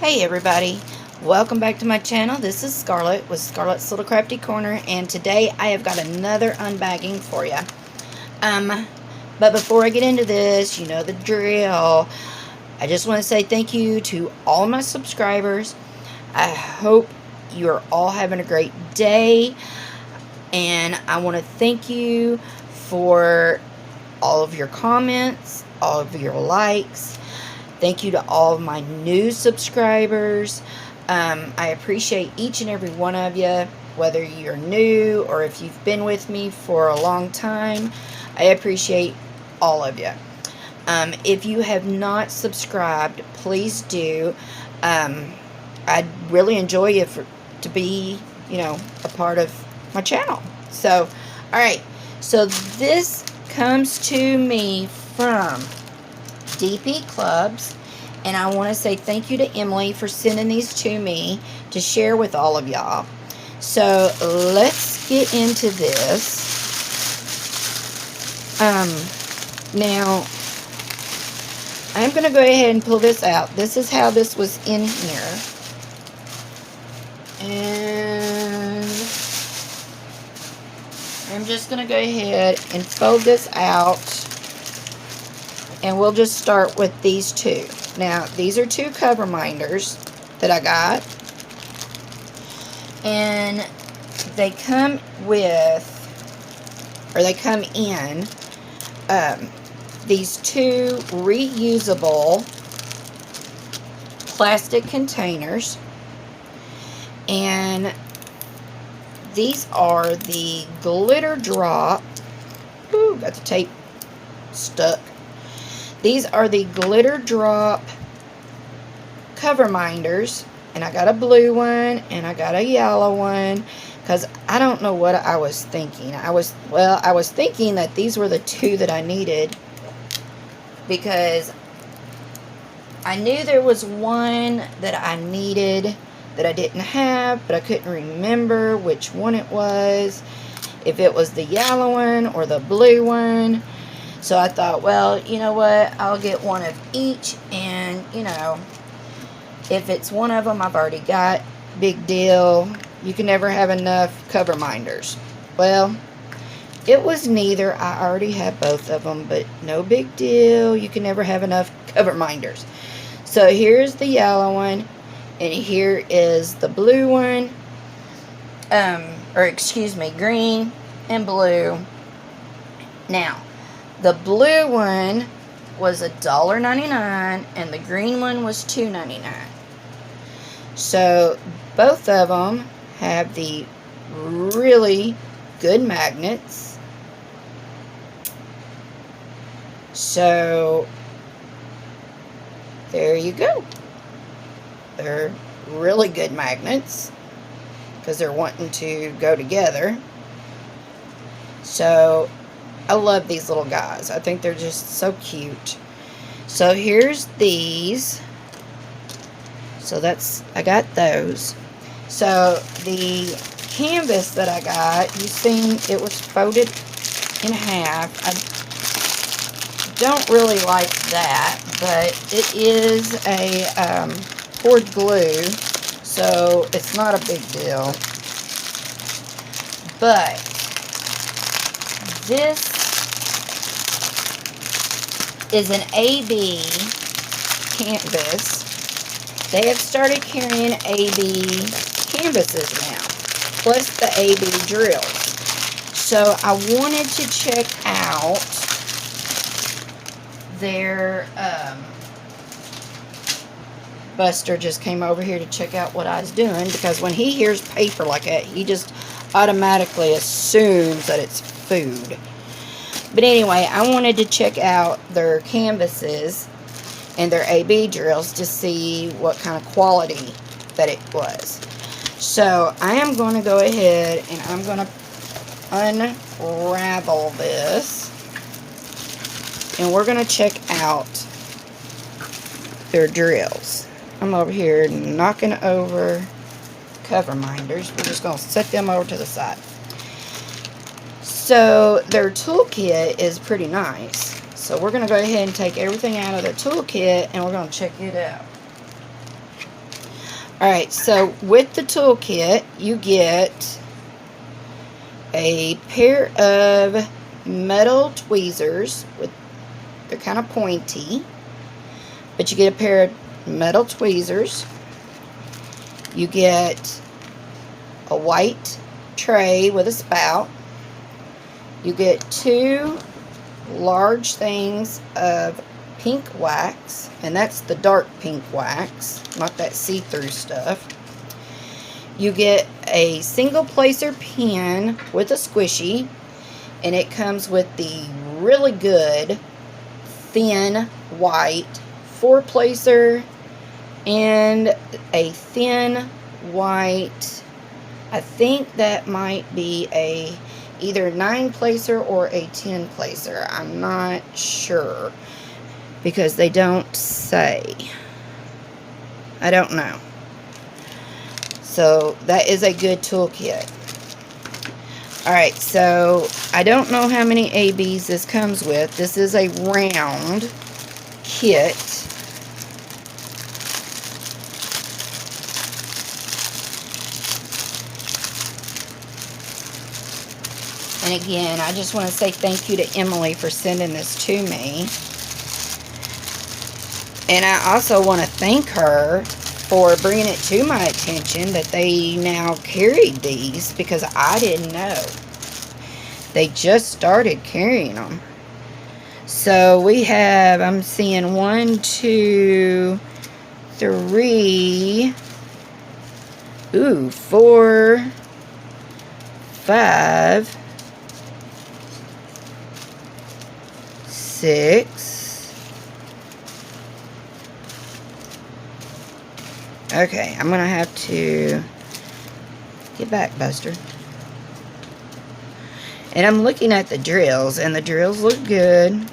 Hey everybody, welcome back to my channel. This is Scarlet with Scarlet's Little Crafty Corner, and today I have got another unbagging for you. But before I get into this, you know the drill. I just want to say thank you to all my subscribers. I hope you're all having a great day, and I want to thank you for all of your comments, all of your likes. Thank you to all of my new subscribers. I appreciate each and every one of you, whether you're new or if you've been with me for a long time. I appreciate all of you. If you have not subscribed, please do. I'd really enjoy you to be, a part of my channel. So, alright. So this comes to me from DPCLUBS, and I want to say thank you to Emily for sending these to me to share with all of y'all. So let's get into this. Now I'm going to go ahead and pull this out. This is how this was in here, and I'm just going to go ahead and fold this out. And we'll just start with these two. Now, these are two cover minders that I got. And they come with, or they come in, these two reusable plastic containers. And these are the glitter drop. Ooh, got the tape stuck. These are the glitter drop cover minders, and I got a blue one and I got a yellow one because I don't know what I was thinking. I was thinking that these were the two that I needed because I knew there was one that I needed that I didn't have, but I couldn't remember which one it was, if it was the yellow one or the blue one. So I thought, well, you know what, I'll get one of each, and, if it's one of them I've already got, big deal. You can never have enough cover minders. Well, it was neither. I already have both of them, but no big deal. You can never have enough cover minders. So here's the yellow one, and here is the blue one, green and blue. Now, the blue one was $1.99 and the green one was $2.99. So both of them have the really good magnets. So there you go. They're really good magnets because they're wanting to go together. So I love these little guys. I think they're just so cute. So here's these. So I got those. So the canvas that I got, you've seen it was folded in half. I don't really like that, but it is a poured glue, so it's not a big deal. But this is an AB canvas. They have started carrying AB canvases now, plus the AB drills. So I wanted to check out their, Buster just came over here to check out what I was doing, because when he hears paper like that, he just automatically assumes that it's food. But anyway, I wanted to check out their canvases and their AB drills to see what kind of quality that it was. So I am going to go ahead and I'm going to unravel this, and we're going to check out their drills. I'm over here knocking over cover minders. We're just going to set them over to the side. So their toolkit is pretty nice. So we're going to go ahead and take everything out of their toolkit and we're going to check it out. Alright, so with the toolkit, you get a pair of metal tweezers. They're kind of pointy, but you get a pair of metal tweezers. You get a white tray with a spout. You get 2 large things of pink wax, and that's the dark pink wax, not that see-through stuff. You get a single placer pen with a squishy, and it comes with the really good thin white 4-placer and a thin white, I think that might be a either 9-placer or a 10-placer. I'm not sure, because they don't say. I don't know. So that is a good toolkit. Alright, so I don't know how many ABs this comes with. This is a round kit. And again, I just want to say thank you to Emily for sending this to me. And I also want to thank her for bringing it to my attention that they now carried these, because I didn't know. They just started carrying them. So we have, I'm seeing 1, 2, 3, 4, 5, 6. Okay, I'm going to have to get back, Buster. And I'm looking at the drills, and the drills look good.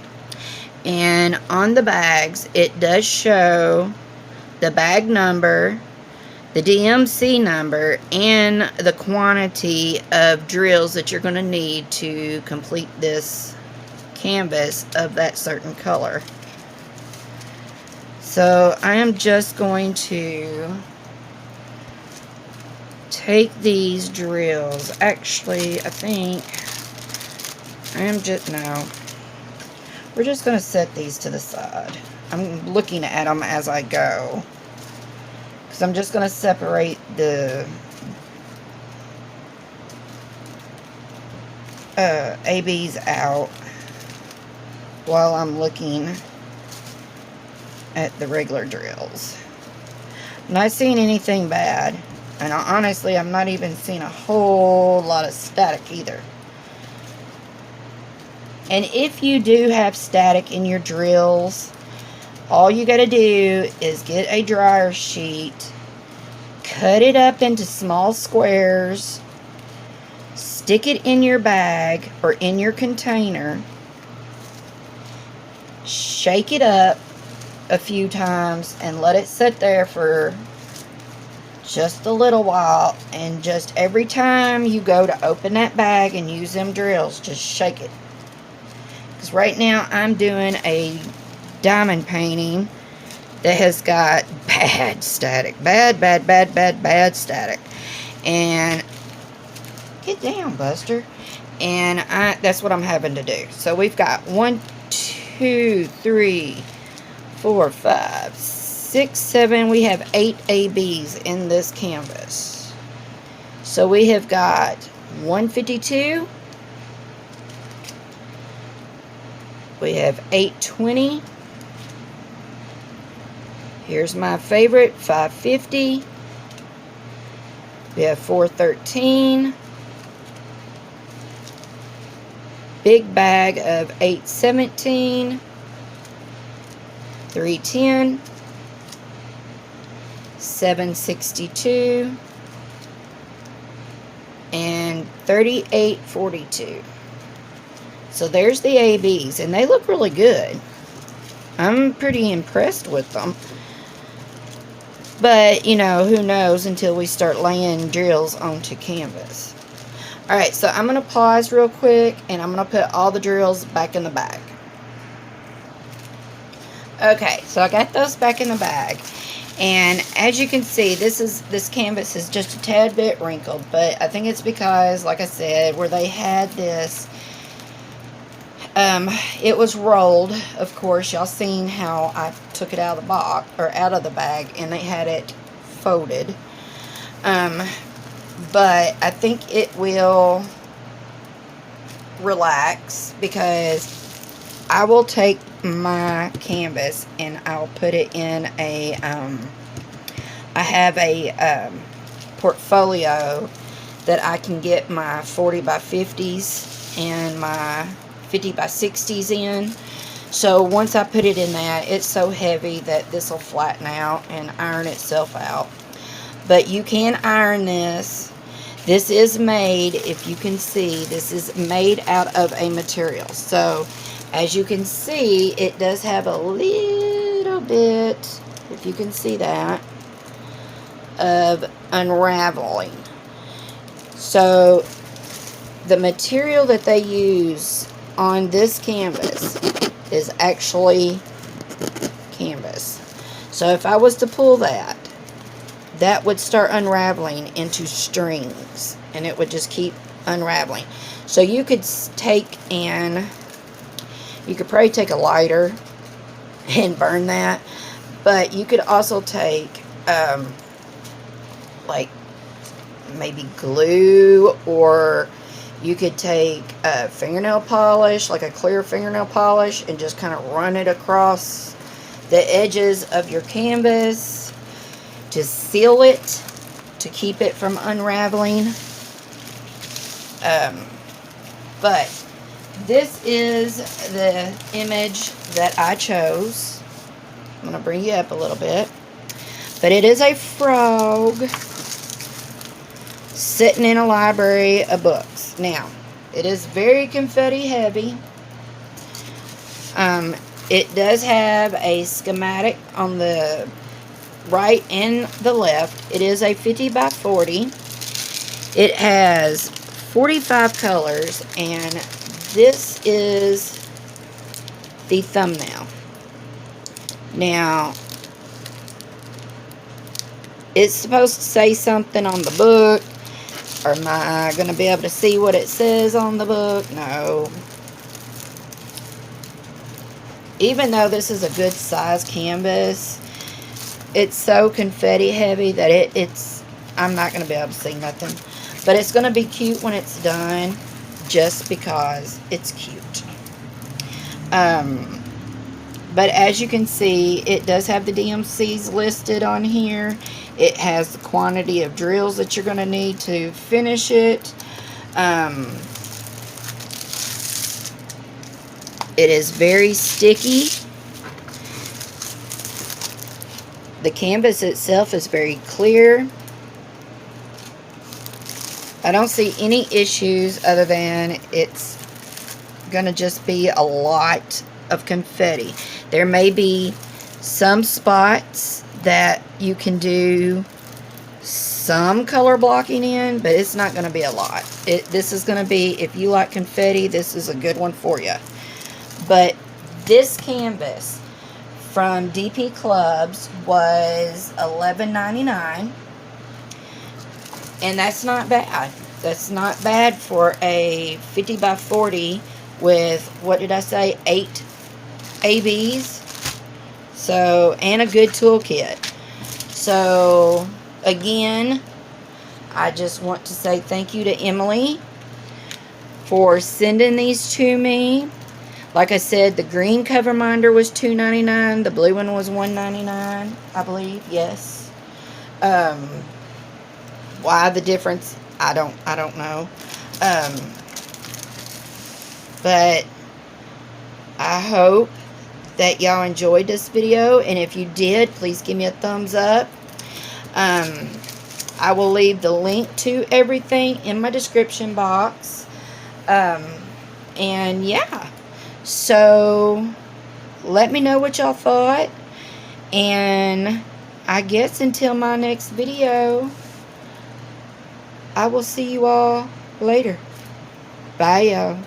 And on the bags, it does show the bag number, the DMC number, and the quantity of drills that you're going to need to complete this canvas of that certain color. So I am just going to take these drills. Actually, I think we're just going to set these to the side. I'm looking at them as I go, because I'm just going to separate the ABs out while I'm looking at the regular drills. I'm not seeing anything bad, and honestly, I'm not even seeing a whole lot of static either. And if you do have static in your drills, all you got to do is get a dryer sheet, cut it up into small squares, stick it in your bag or in your container, shake it up a few times, and let it sit there for just a little while. And just every time you go to open that bag and use them drills, just shake it. Because right now I'm doing a diamond painting that has got bad static. Bad static. And get down, Buster. And that's what I'm having to do. So we've got 1, 2, 3, 4, 5, 6, 7. We have 8 ABs in this canvas. So we have got 152. We have 820. Here's my favorite, 550. We have 413. Big bag of 817. 310, 762, and 3842. So there's the ABs, and they look really good. I'm pretty impressed with them. But, you know, who knows until we start laying drills onto canvas. Alright, so I'm going to pause real quick, and I'm going to put all the drills back in the bag. Okay, so I got those back in the bag. And as you can see, this canvas is just a tad bit wrinkled, but I think it's because, like I said, where they had this, it was rolled. Of course, y'all seen how I took it out of the box, or out of the bag, and they had it folded. But I think it will relax, because I will take my canvas and I'll put it in a, I have a portfolio that I can get my 40 by 50s and my 50 by 60s in. So once I put it in that, it's so heavy that this will flatten out and iron itself out. But you can iron this. This is made, if you can see, this is made out of a material. So as you can see, it does have a little bit, if you can see that, of unraveling. So the material that they use on this canvas is actually canvas. So if I was to pull that, that would start unraveling into strings, and it would just keep unraveling. So you could take and you could probably take a lighter and burn that, but you could also take like maybe glue, or you could take a fingernail polish, like a clear fingernail polish, and just kind of run it across the edges of your canvas to seal it, to keep it from unraveling. But this is the image that I chose. I'm going to bring you up a little bit. But it is a frog sitting in a library of books. Now, it is very confetti heavy. It does have a schematic on the right and the left. It is a 50 by 40. It has 45 colors, and this is the thumbnail. Now, it's supposed to say something on the book. Or am I going to be able to see what it says on the book? No. Even though this is a good size canvas, it's so confetti heavy that it's I'm not going to be able to see nothing. But it's going to be cute when it's done, just because it's cute. But as you can see, it does have the DMCs listed on here. It has the quantity of drills that you're going to need to finish it. It is very sticky. The canvas itself is very clear. I don't see any issues other than it's going to just be a lot of confetti. There may be some spots that you can do some color blocking in, but it's not going to be a lot. This is going to be, if you like confetti, this is a good one for you. But this canvas from DPCLUBS was $11.99, and that's not bad. That's not bad for a 50 by 40 with, what did I say, 8 ABs. So, and a good toolkit. So, again, I just want to say thank you to Emily for sending these to me. Like I said, the green cover minder was $2.99. The blue one was $1.99, I believe. Yes. Why the difference? I don't know. But I hope that y'all enjoyed this video, and if you did, please give me a thumbs up. I will leave the link to everything in my description box. And yeah, so let me know what y'all thought, and I guess until my next video, I will see you all later. Bye, y'all.